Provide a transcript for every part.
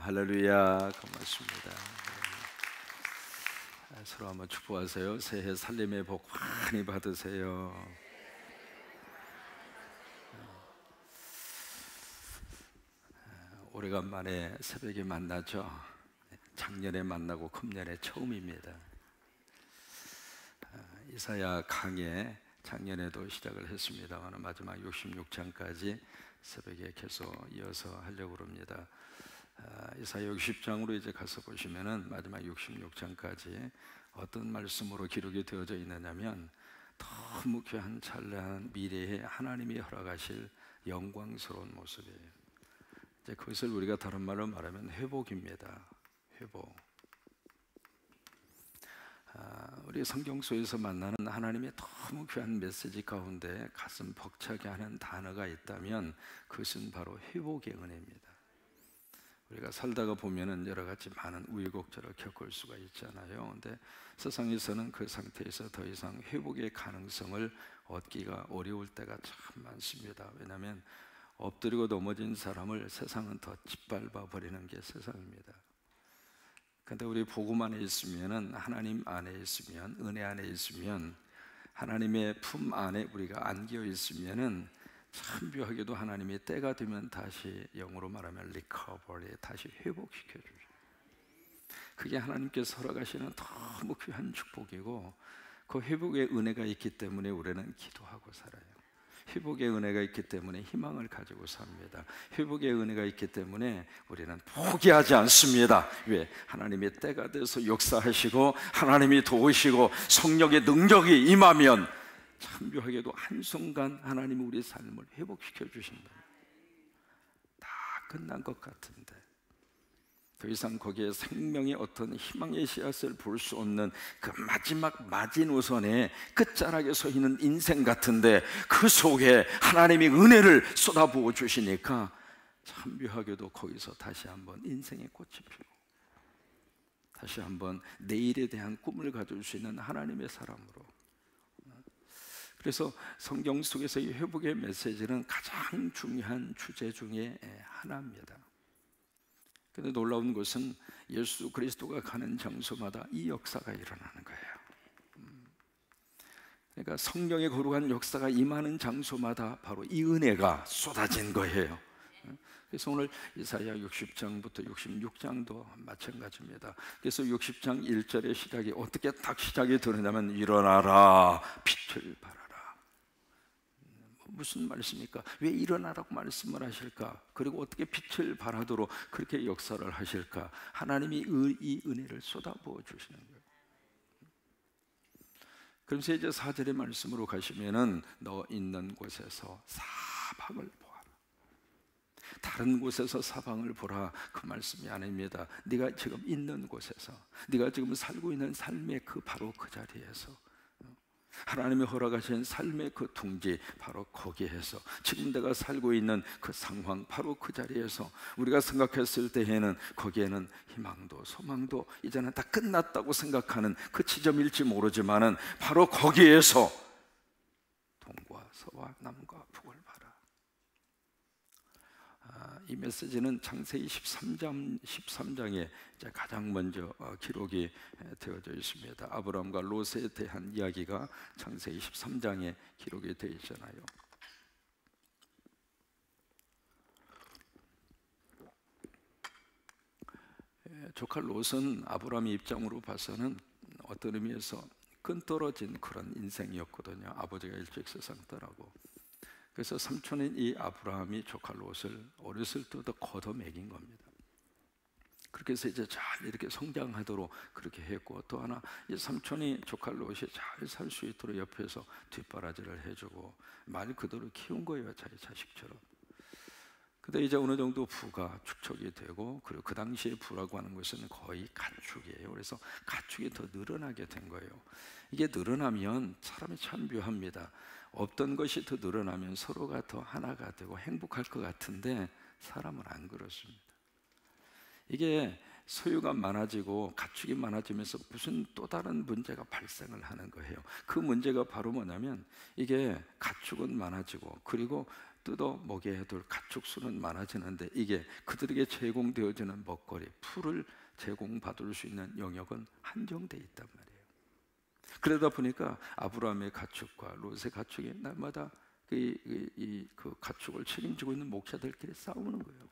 할렐루야. 고맙습니다. 서로 한번 축복하세요. 새해 살림의 복 많이 받으세요. 오래간만에 새벽에 만나죠. 작년에 만나고 금년에 처음입니다. 이사야 강해 작년에도 시작을 했습니다만 마지막 66장까지 새벽에 계속 이어서 하려고 합니다. 이사야 60장으로 이제 가서 보시면은 마지막 66장까지 어떤 말씀으로 기록이 되어져 있느냐면 너무 귀한 찬란한 미래에 하나님이 허락하실 영광스러운 모습이에요. 이제 그것을 우리가 다른 말로 말하면 회복입니다. 회복. 우리 성경 속에서 만나는 하나님의 너무 귀한 메시지 가운데 가슴 벅차게 하는 단어가 있다면 그것은 바로 회복의 은혜입니다. 우리가 살다가 보면은 여러 가지 많은 우여곡절을 겪을 수가 있잖아요. 근데 세상에서는 그 상태에서 더 이상 회복의 가능성을 얻기가 어려울 때가 참 많습니다. 왜냐하면 엎드리고 넘어진 사람을 세상은 더 짓밟아 버리는 게 세상입니다. 근데 우리 복음 안에 있으면은, 하나님 안에 있으면, 은혜 안에 있으면, 하나님의 품 안에 우리가 안겨 있으면은 참 묘하게도 하나님이 때가 되면 다시, 영어로 말하면 recovery, 다시 회복시켜 주셔요. 그게 하나님께서 허락하시는 너무 귀한 축복이고, 그 회복의 은혜가 있기 때문에 우리는 기도하고 살아요. 회복의 은혜가 있기 때문에 희망을 가지고 삽니다. 회복의 은혜가 있기 때문에 우리는 포기하지 않습니다. 왜? 하나님의 때가 돼서 역사하시고 하나님이 도우시고 성령의 능력이 임하면 참 묘하게도 한순간 하나님이 우리 삶을 회복시켜 주신다. 다 끝난 것 같은데 더 이상 거기에 생명의 어떤 희망의 씨앗을 볼 수 없는 그 마지막 마지노선에 끝자락에 서 있는 인생 같은데 그 속에 하나님이 은혜를 쏟아부어 주시니까 참 묘하게도 거기서 다시 한번 인생의 꽃이 피고 다시 한번 내일에 대한 꿈을 가질 수 있는 하나님의 사람으로. 그래서 성경 속에서 이 회복의 메시지는 가장 중요한 주제 중에 하나입니다. 근데 놀라운 것은 예수 그리스도가 가는 장소마다 이 역사가 일어나는 거예요. 그러니까 성령의 거룩한 역사가 임하는 장소마다 바로 이 은혜가 쏟아진 거예요. 그래서 오늘 이사야 60장부터 66장도 마찬가지입니다. 그래서 60장 1절의 시작이 어떻게 딱 시작이 되느냐면 일어나라 빛을 발하라. 무슨 말씀입니까? 왜 일어나라고 말씀을 하실까? 그리고 어떻게 빛을 발하도록 그렇게 역사를 하실까? 하나님이 이 은혜를 쏟아부어 주시는 거예요. 그러면서 이제 4절의 말씀으로 가시면은 너 있는 곳에서 사방을 보아라. 다른 곳에서 사방을 보라 그 말씀이 아닙니다. 네가 지금 있는 곳에서, 네가 지금 살고 있는 삶의 그 바로 그 자리에서, 하나님이 허락하신 삶의 그 둥지 바로 거기에서, 지금 내가 살고 있는 그 상황 바로 그 자리에서 우리가 생각했을 때에는 거기에는 희망도 소망도 이제는 다 끝났다고 생각하는 그 지점일지 모르지만은 바로 거기에서 동과 서와 남과 북을 봐라. 이 메시지는 창세기 13장에 가장 먼저 기록이 되어져 있습니다. 아브라함과 롯에 대한 이야기가 창세기 13장에 기록이 되어 있잖아요. 조카 롯은 아브라함의 입장으로 봐서는 어떤 의미에서 끈떨어진 그런 인생이었거든요. 아버지가 일찍 세상 떠나고. 그래서 삼촌인 이 아브라함이 조카 롯을 어렸을 때부터 걷어먹인 겁니다. 그렇게 해서 이제 잘 이렇게 성장하도록 그렇게 했고, 또 하나 이 삼촌이 조카 롯이 잘 살 수 있도록 옆에서 뒷바라지를 해주고 말 그대로 키운 거예요, 자기 자식처럼. 근데 이제 어느 정도 부가 축적이 되고, 그리고 그 당시에 부라고 하는 것은 거의 가축이에요. 그래서 가축이 더 늘어나게 된 거예요. 이게 늘어나면 사람이 참 묘합니다. 없던 것이 더 늘어나면 서로가 더 하나가 되고 행복할 것 같은데 사람은 안 그렇습니다. 이게 소유가 많아지고 가축이 많아지면서 무슨 또 다른 문제가 발생을 하는 거예요. 그 문제가 바로 뭐냐면 이게 가축은 많아지고 그리고 뜯어 먹여야 될 가축 수는 많아지는데 이게 그들에게 제공되어지는 먹거리, 풀을 제공받을 수 있는 영역은 한정돼 있단 말이에요. 그러다 보니까 아브라함의 가축과 롯의 가축이 날마다 그 가축을 책임지고 있는 목자들끼리 싸우는 거예요.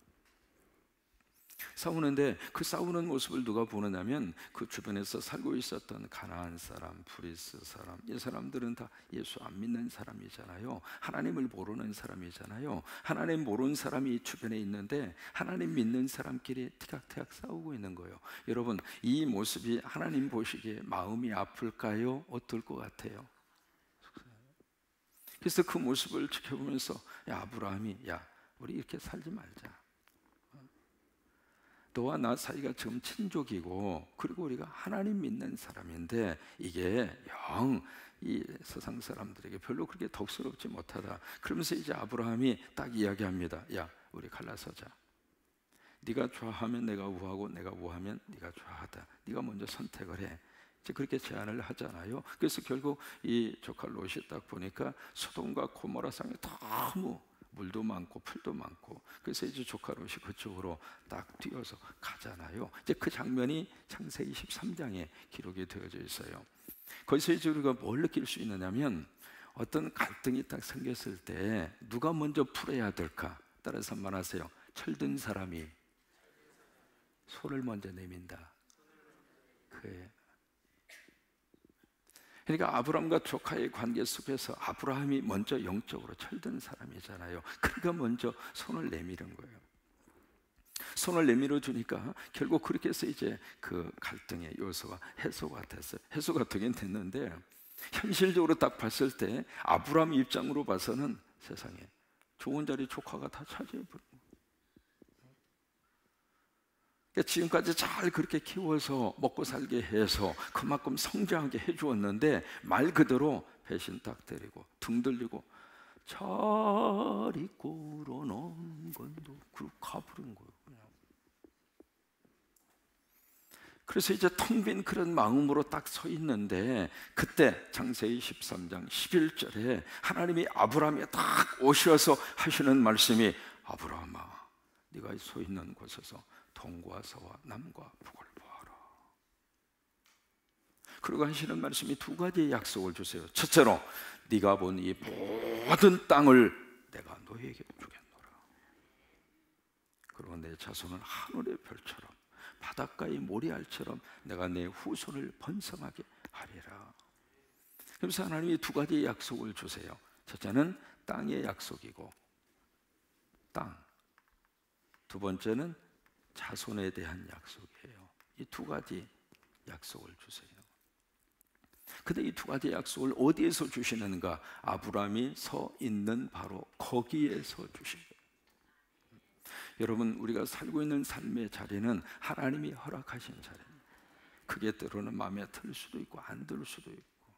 싸우는데 그 싸우는 모습을 누가 보느냐면 그 주변에서 살고 있었던 가나안 사람, 브리스 사람, 이 사람들은 다 예수 안 믿는 사람이잖아요. 하나님을 모르는 사람이잖아요. 하나님 모르는 사람이 주변에 있는데 하나님 믿는 사람끼리 티격태격 싸우고 있는 거예요. 여러분, 이 모습이 하나님 보시기에 마음이 아플까요? 어떨 것 같아요? 그래서 그 모습을 지켜보면서 야, 아브라함이, 야, 우리 이렇게 살지 말자. 너와 나 사이가 지금 친족이고, 그리고 우리가 하나님 믿는 사람인데 이게 영 이 세상 사람들에게 별로 그렇게 덕스럽지 못하다. 그러면서 이제 아브라함이 딱 이야기합니다. 야, 우리 갈라서자. 네가 좋아하면 내가 우하고 내가 우하면 네가 좋아하다. 네가 먼저 선택을 해. 이제 그렇게 제안을 하잖아요. 그래서 결국 이 조카 롯이 딱 보니까 소돔과 고모라 상에 너무 물도 많고 풀도 많고, 그래서 이제 조카 롯이 그쪽으로 딱 뛰어서 가잖아요. 이제 그 장면이 창세기 13장에 기록이 되어져 있어요. 거기서 이제 우리가 뭘 느낄 수 있느냐면, 어떤 갈등이 딱 생겼을 때 누가 먼저 풀어야 될까? 따라서 말하세요. 철든 사람이 손을 먼저 내민다. 그예요. 그러니까 아브라함과 조카의 관계 속에서 아브라함이 먼저 영적으로 철든 사람이잖아요. 그러니까 먼저 손을 내미는 거예요. 손을 내밀어 주니까 결국 그렇게 해서 이제 그 갈등의 요소가 해소가 됐어요. 해소가 되긴 됐는데, 현실적으로 딱 봤을 때 아브라함 입장으로 봐서는 세상에 좋은 자리 조카가 다 차지해버린 거예요. 지금까지 잘 그렇게 키워서 먹고 살게 해서 그만큼 성장하게 해주었는데, 말 그대로 배신 딱 때리고 등 들리고 저리 꿇어놓은 건도 그렇게 가버린 거예요. 그냥. 그래서 이제 텅 빈 그런 마음으로 딱 서 있는데, 그때 창세기 13장 11절에 하나님이 아브라함에 딱 오셔서 하시는 말씀이, 아브라함아, 네가 서 있는 곳에서 동과 서와 남과 북을 보아라. 그리고 하시는 말씀이 두 가지의 약속을 주세요. 첫째로, 네가 본 이 모든 땅을 내가 너에게 주겠노라. 그리고 내 자손을 하늘의 별처럼 바닷가의 모래알처럼 내가 내 후손을 번성하게 하리라. 그래서 하나님이 두 가지의 약속을 주세요. 첫째는 땅의 약속이고 땅, 두 번째는 자손에 대한 약속이에요. 이 두 가지 약속을 주세요. 근데 이 두 가지 약속을 어디에서 주시는가? 아브라함이 서 있는 바로 거기에서 주신 거예요. 여러분, 우리가 살고 있는 삶의 자리는 하나님이 허락하신 자리입니다. 그게 때로는 마음에 들 수도 있고 안 들 수도 있고,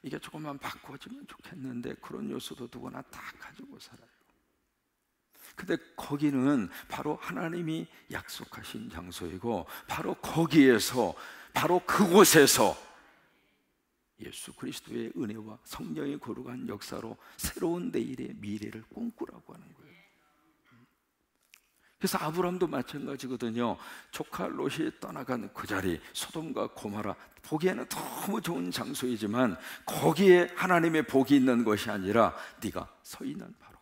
이게 조금만 바꿔지면 좋겠는데 그런 요소도 누구나 다 가지고 살아요. 근데 거기는 바로 하나님이 약속하신 장소이고, 바로 거기에서, 바로 그곳에서 예수 그리스도의 은혜와 성령의 거룩한 역사로 새로운 내일의 미래를 꿈꾸라고 하는 거예요. 그래서 아브라함도 마찬가지거든요. 조카 롯이 떠나간 그 자리, 소돔과 고모라, 보기에는 너무 좋은 장소이지만 거기에 하나님의 복이 있는 것이 아니라 네가 서 있는 바로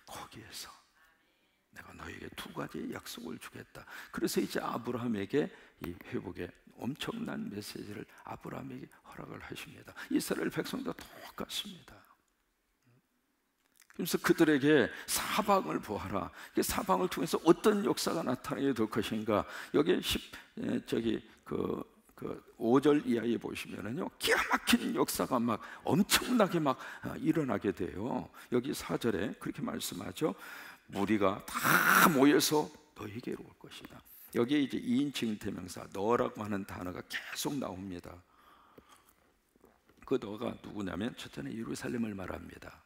거기에서 내가 너에게 두 가지의 약속을 주겠다. 그래서 이제 아브라함에게 이 회복의 엄청난 메시지를 아브라함에게 허락을 하십니다. 이스라엘 백성도 똑같습니다. 그래서 그들에게 사방을 보아라. 사방을 통해서 어떤 역사가 나타나게 될 것인가. 여기 5절 이하에 보시면은요, 기가 막힌 역사가 막 엄청나게 막 일어나게 돼요. 여기 4절에 그렇게 말씀하죠. 무리가 다 모여서 너에게로 올 것이다. 여기에 이제 2인칭 대명사 너라고 하는 단어가 계속 나옵니다. 그 너가 누구냐면, 첫째는 예루살렘을 말합니다.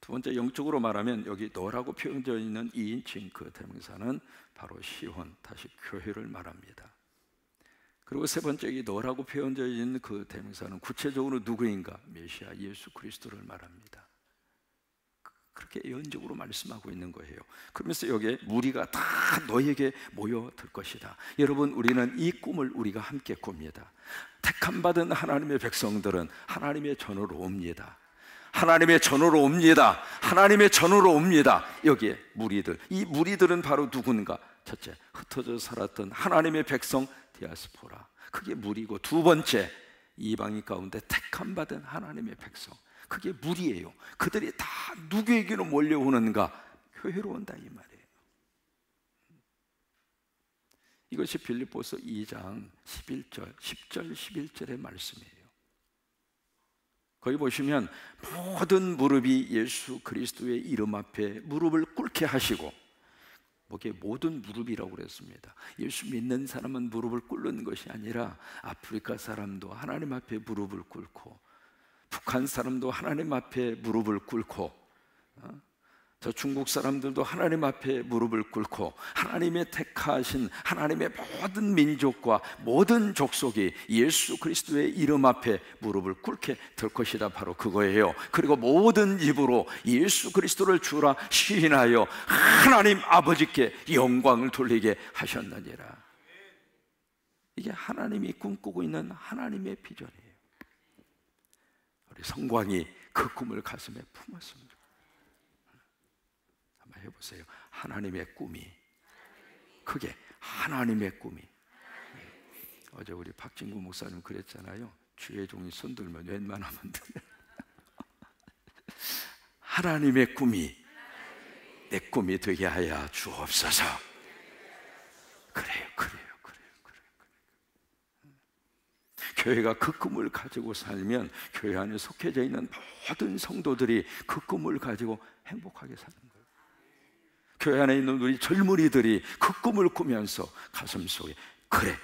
두 번째, 영적으로 말하면 여기 너라고 표현되어 있는 2인칭 그 대명사는 바로 시혼, 다시 교회를 말합니다. 그리고 세 번째, 이 너라고 표현되어 있는 그 대명사는 구체적으로 누구인가? 메시아 예수 그리스도를 말합니다. 그렇게 예언적으로 말씀하고 있는 거예요. 그러면서 여기에 무리가 다 너에게 모여들 것이다. 여러분, 우리는 이 꿈을 우리가 함께 꿉니다. 택함받은 하나님의 백성들은 하나님의 전으로 옵니다. 하나님의 전으로 옵니다. 하나님의 전으로 옵니다. 여기에 무리들, 이 무리들은 바로 누군가? 첫째, 흩어져 살았던 하나님의 백성 디아스포라, 그게 무리고, 두 번째, 이방인 가운데 택함받은 하나님의 백성, 그게 무리예요. 그들이 다 누구에게로 몰려오는가? 교회로 온다, 이 말이에요. 이것이 빌립보서 2장 11절, 10절, 11절의 말씀이에요. 거기 보시면 모든 무릎이 예수 그리스도의 이름 앞에 무릎을 꿇게 하시고, 거기에 모든 무릎이라고 그랬습니다. 예수 믿는 사람은 무릎을 꿇는 것이 아니라 아프리카 사람도 하나님 앞에 무릎을 꿇고, 북한 사람도 하나님 앞에 무릎을 꿇고, 저 중국 사람들도 하나님 앞에 무릎을 꿇고, 하나님의 택하신 하나님의 모든 민족과 모든 족속이 예수 그리스도의 이름 앞에 무릎을 꿇게 될 것이다. 바로 그거예요. 그리고 모든 입으로 예수 그리스도를 주라 시인하여 하나님 아버지께 영광을 돌리게 하셨느니라. 이게 하나님이 꿈꾸고 있는 하나님의 비전이에요. 우리 성광이 그 꿈을 가슴에 품었습니다. 해보세요. 하나님의 꿈이, 그게 하나님의 꿈이. 어제 우리 박진구 목사님 그랬잖아요. 주의 종이 손들면 웬만하면 하나님의 꿈이 내 꿈이 되게 하여 주옵소서. 그래요. 교회가 그 꿈을 가지고 살면 교회 안에 속해져 있는 모든 성도들이 그 꿈을 가지고 행복하게 사는 거예요. 교회 안에 있는 우리 젊은이들이 그 꿈을 꾸면서 가슴 속에, 그래,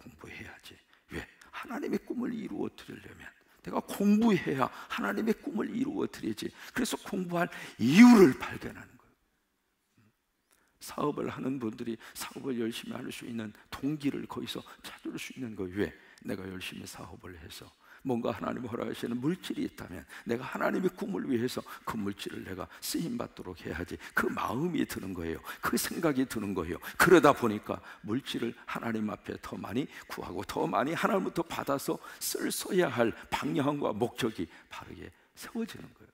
공부해야지. 왜? 하나님의 꿈을 이루어 드리려면 내가 공부해야 하나님의 꿈을 이루어 드리지. 그래서 공부할 이유를 발견하는 거예요. 사업을 하는 분들이 사업을 열심히 할 수 있는 동기를 거기서 찾을 수 있는 거예요. 왜? 내가 열심히 사업을 해서 뭔가 하나님 허락하시는 물질이 있다면 내가 하나님의 꿈을 위해서 그 물질을 내가 쓰임받도록 해야지. 그 마음이 드는 거예요. 그 생각이 드는 거예요. 그러다 보니까 물질을 하나님 앞에 더 많이 구하고 더 많이 하나님부터 받아서 써야 할 방향과 목적이 바르게 세워지는 거예요.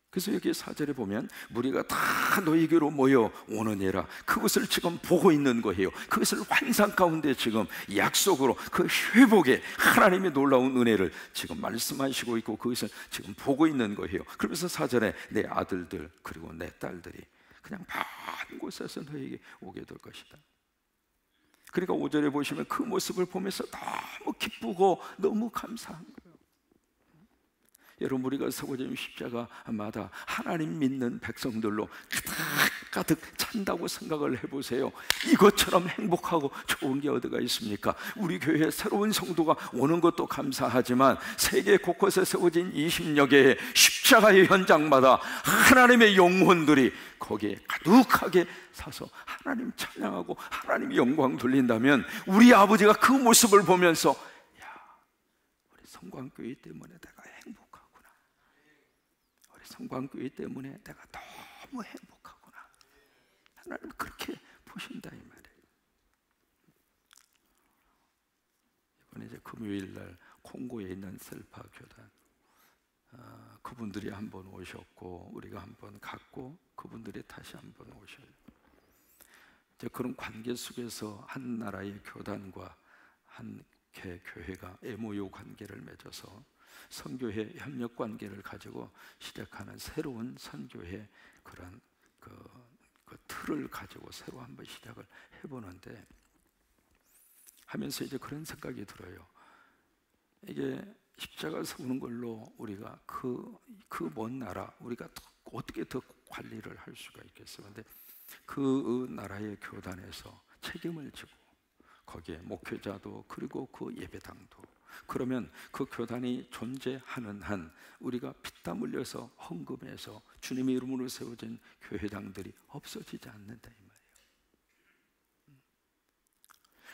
그래서 여기 4절에 보면 무리가 다 너희에게로 모여 오느니라, 그것을 지금 보고 있는 거예요. 그것을 환상 가운데 지금 약속으로 그 회복의 하나님의 놀라운 은혜를 지금 말씀하시고 있고, 그것을 지금 보고 있는 거예요. 그러면서 4절에 내 아들들 그리고 내 딸들이 그냥 많은 곳에서 너희에게 오게 될 것이다. 그러니까 5절에 보시면 그 모습을 보면서 너무 기쁘고 너무 감사한 거예요. 여러분, 우리가 세워진 십자가마다 하나님 믿는 백성들로 가득 찬다고 생각을 해보세요. 이것처럼 행복하고 좋은 게 어디가 있습니까? 우리 교회에 새로운 성도가 오는 것도 감사하지만 세계 곳곳에 세워진 20여 개의 십자가의 현장마다 하나님의 영혼들이 거기에 가득하게 사서 하나님 찬양하고 하나님 영광 돌린다면, 우리 아버지가 그 모습을 보면서, 야, 우리 성광교회 때문에 내가 성광교회 때문에 내가 너무 행복하구나. 하나님 그렇게 보신다, 이 말이에요. 이번에 이제 금요일날 콩고에 있는 셀파 교단, 그분들이 한번 오셨고 우리가 한번 갔고 그분들이 다시 한번 오셔요. 이제 그런 관계 속에서 한 나라의 교단과 한 교회가 MOU 관계를 맺어서 선교회 협력 관계를 가지고 시작하는 새로운 선교회 그런 그 틀을 가지고 새로 한번 시작을 해보는데, 하면서 이제 그런 생각이 들어요. 이게 십자가 세우는 걸로 우리가 그 먼 나라 우리가 어떻게 더 관리를 할 수가 있겠어요? 근데 그 나라의 교단에서 책임을 지고 거기에 목회자도 그리고 그 예배당도, 그러면 그 교단이 존재하는 한 우리가 피땀 흘려서 헌금해서 주님의 이름으로 세워진 교회당들이 없어지지 않는다, 이 말이에요.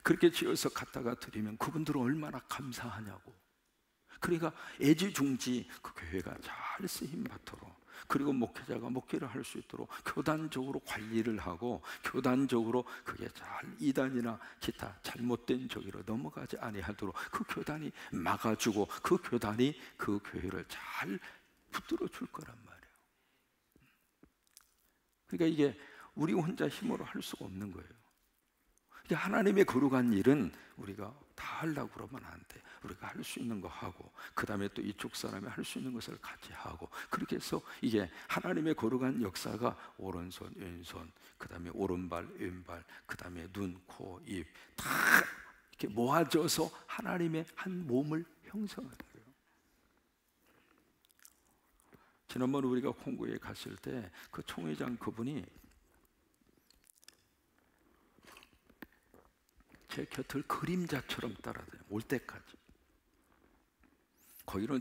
그렇게 지어서 갖다가 드리면 그분들은 얼마나 감사하냐고. 그러니까 애지중지 그 교회가 잘 쓰임 받도록, 그리고 목회자가 목회를 할 수 있도록 교단적으로 관리를 하고, 교단적으로 그게 잘 이단이나 기타 잘못된 저기로 넘어가지 아니하도록 그 교단이 막아주고, 그 교단이 그 교회를 잘 붙들어 줄 거란 말이에요. 그러니까 이게 우리 혼자 힘으로 할 수가 없는 거예요. 하나님의 거룩한 일은 우리가 다 하려고 그러면 안 돼. 우리가 할 수 있는 거 하고, 그 다음에 또 이쪽 사람이 할 수 있는 것을 같이 하고, 그렇게 해서 이게 하나님의 거룩한 역사가 오른손, 왼손, 그 다음에 오른발, 왼발, 그 다음에 눈, 코, 입 다 이렇게 모아져서 하나님의 한 몸을 형성하는 거예요. 지난번 우리가 콩고에 갔을 때 그 총회장 그분이 제 곁을 그림자처럼 따라다녀요. 올 때까지. 거기는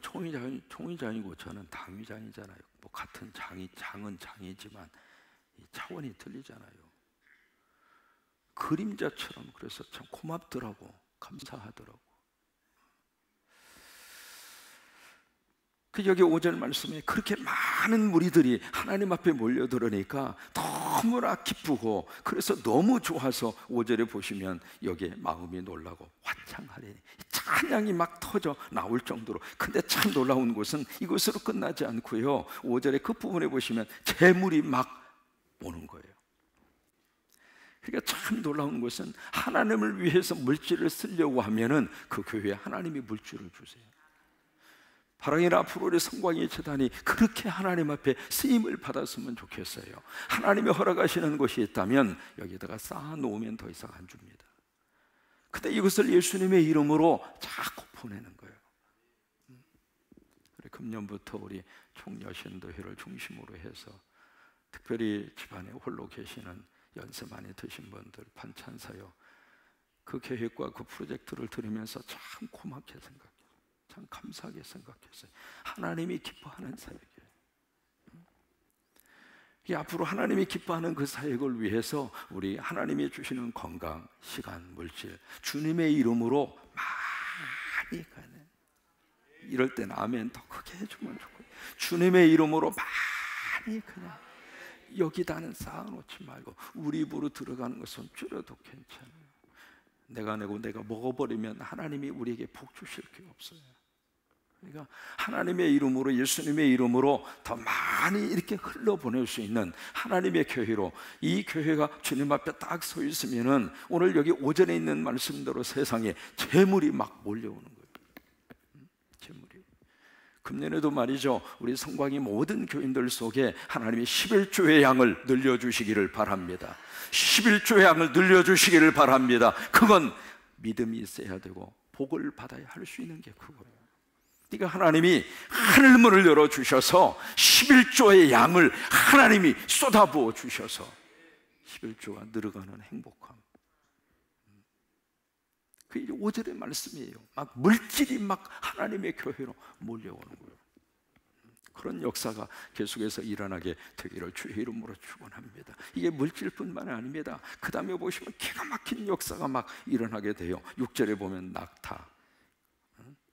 총회장이고 저는 당위장이잖아요. 뭐 같은 장은 장이지만 차원이 틀리잖아요. 그림자처럼. 그래서 참 고맙더라고, 감사하더라고. 여기 5절 말씀에 그렇게 많은 무리들이 하나님 앞에 몰려들으니까 너무나 기쁘고, 그래서 너무 좋아서 5절에 보시면 여기에 마음이 놀라고 화창하리니 찬양이 막 터져 나올 정도로. 근데 참 놀라운 것은 이것으로 끝나지 않고요, 5절의 그 부분에 보시면 재물이 막 오는 거예요. 그러니까 참 놀라운 것은 하나님을 위해서 물질을 쓰려고 하면은 그 교회에 하나님이 물질을 주세요. 바랑이나 프로의 성광의 재단이 그렇게 하나님 앞에 쓰임을 받았으면 좋겠어요. 하나님이 허락하시는 것이 있다면 여기다가 쌓아놓으면 더 이상 안 줍니다. 근데 이것을 예수님의 이름으로 자꾸 보내는 거예요. 금년부터 우리 총여신도회를 중심으로 해서 특별히 집안에 홀로 계시는 연세 많이 드신 분들 반찬사요, 그 계획과 그 프로젝트를 들으면서 참 고맙게 생각해요. 참 감사하게 생각했어요. 하나님이 기뻐하는 사역이에요. 앞으로 하나님이 기뻐하는 그 사역을 위해서 우리 하나님이 주시는 건강, 시간, 물질 주님의 이름으로 많이 가는, 이럴 땐 아멘 더 크게 해주면 좋고요. 주님의 이름으로 많이 그냥 여기다는 쌓아놓지 말고 우리 입으로 들어가는 것은 줄여도 괜찮아요. 내가 내고 내가 먹어버리면 하나님이 우리에게 복 주실 게 없어요. 그러니까 하나님의 이름으로, 예수님의 이름으로 더 많이 이렇게 흘러보낼 수 있는 하나님의 교회로, 이 교회가 주님 앞에 딱 서 있으면은 오늘 여기 오전에 있는 말씀대로 세상에 재물이 막 몰려오는 거예요. 재물이. 금년에도 말이죠, 우리 성광이 모든 교인들 속에 하나님이 11조의 양을 늘려주시기를 바랍니다. 11조의 양을 늘려주시기를 바랍니다. 그건 믿음이 있어야 되고 복을 받아야 할 수 있는 게 그거예요. 그러니까 하나님이 하늘문을 열어주셔서 11조의 양을 하나님이 쏟아부어 주셔서 11조가 늘어가는 행복함, 그게 5절의 말씀이에요. 막 물질이 막 하나님의 교회로 몰려오는 거예요. 그런 역사가 계속해서 일어나게 되기를 주의 이름으로 축원합니다. 이게 물질뿐만 아닙니다. 그 다음에 보시면 기가 막힌 역사가 막 일어나게 돼요. 6절에 보면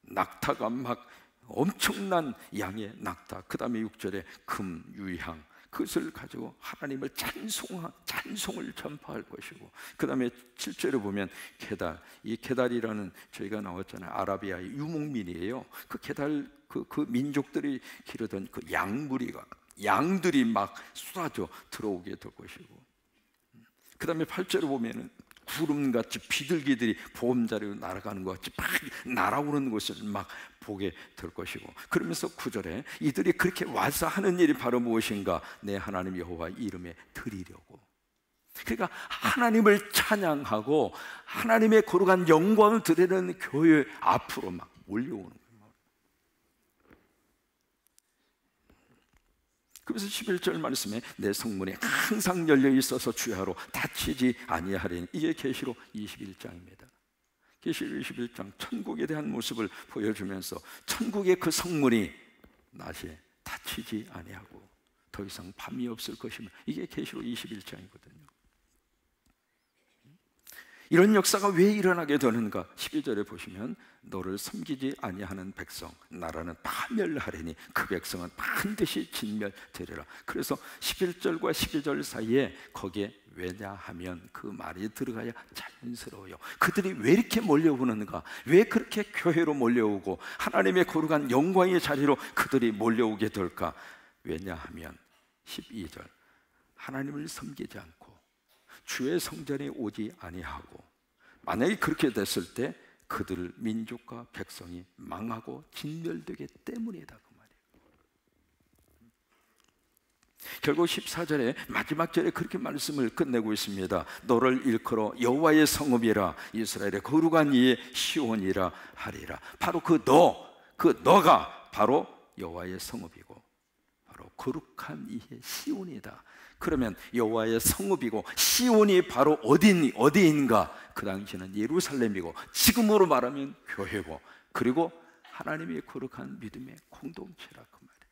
낙타가 막 엄청난 양의 낙타, 그 다음에 6절에 금, 유향, 그것을 가지고 하나님을 찬송을 전파할 것이고, 그 다음에 7절에 보면 게달, 이 게달이라는 저희가 나왔잖아요. 아라비아의 유목민이에요. 그 게달 그 민족들이 기르던 그 양들이 막 쏟아져 들어오게 될 것이고, 그 다음에 8절에 보면은 구름같이 비둘기들이 보금자리로 날아가는 것 같이 막 날아오는 것을 막 보게 될 것이고, 그러면서 9절에 이들이 그렇게 와서 하는 일이 바로 무엇인가? 내 하나님 여호와 이름에 드리려고. 그러니까 하나님을 찬양하고 하나님의 거룩한 영광을 드리는 교회 앞으로 막 몰려오는 거예요. 그래서 11절 말씀에 내 성문이 항상 열려 있어서 주야로 닫히지 아니하리니, 이게 계시록 21장입니다. 계시록 21장 천국에 대한 모습을 보여주면서 천국의 그 성문이 낮에 닫히지 아니하고 더 이상 밤이 없을 것이며, 이게 계시록 21장이거든요. 이런 역사가 왜 일어나게 되는가? 12절에 보시면 너를 섬기지 아니하는 백성 나라는 파멸하리니 그 백성은 반드시 진멸되리라. 그래서 11절과 12절 사이에 거기에 왜냐하면 그 말이 들어가야 자연스러워요. 그들이 왜 이렇게 몰려오는가? 왜 그렇게 교회로 몰려오고 하나님의 거룩한 영광의 자리로 그들이 몰려오게 될까? 왜냐하면 12절 하나님을 섬기지 않고 주의 성전에 오지 아니하고, 만약에 그렇게 됐을 때 그들 민족과 백성이 망하고 진멸되기 때문이다 그 말이에요. 결국 14절에 마지막 절에 그렇게 말씀을 끝내고 있습니다. 너를 일컬어 여호와의 성읍이라 이스라엘의 거룩한 이의 시온이라 하리라. 바로 그 너가 바로 여호와의 성읍이고 바로 거룩한 이의 시온이다. 그러면 여호와의 성읍이고 시온이 바로 어디인가? 그 당시는 예루살렘이고 지금으로 말하면 교회고, 그리고 하나님의 거룩한 믿음의 공동체라 그 말이에요.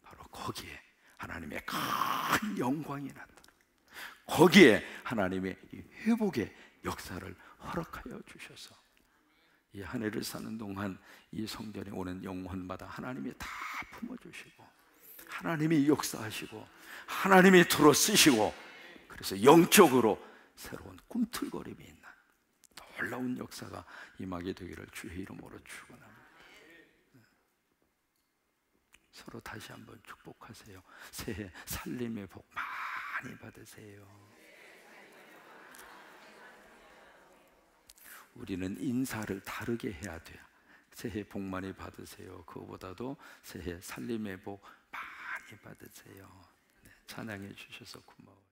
바로 거기에 하나님의 큰 영광이 나타나, 거기에 하나님의 회복의 역사를 허락하여 주셔서 이 한 해를 사는 동안 이 성전에 오는 영혼마다 하나님이 다 품어주시고 하나님이 역사하시고 하나님이 들어 쓰시고, 그래서 영적으로 새로운 꿈틀거림이 있는 놀라운 역사가 임하게 되기를 주의 이름으로 축원합니다. 서로 다시 한번 축복하세요. 새해 살림의 복 많이 받으세요. 우리는 인사를 다르게 해야 돼요. 새해 복 많이 받으세요. 그거보다도 새해 살림의 복 많이 받으세요. 네, 찬양해 주셔서 고마워요.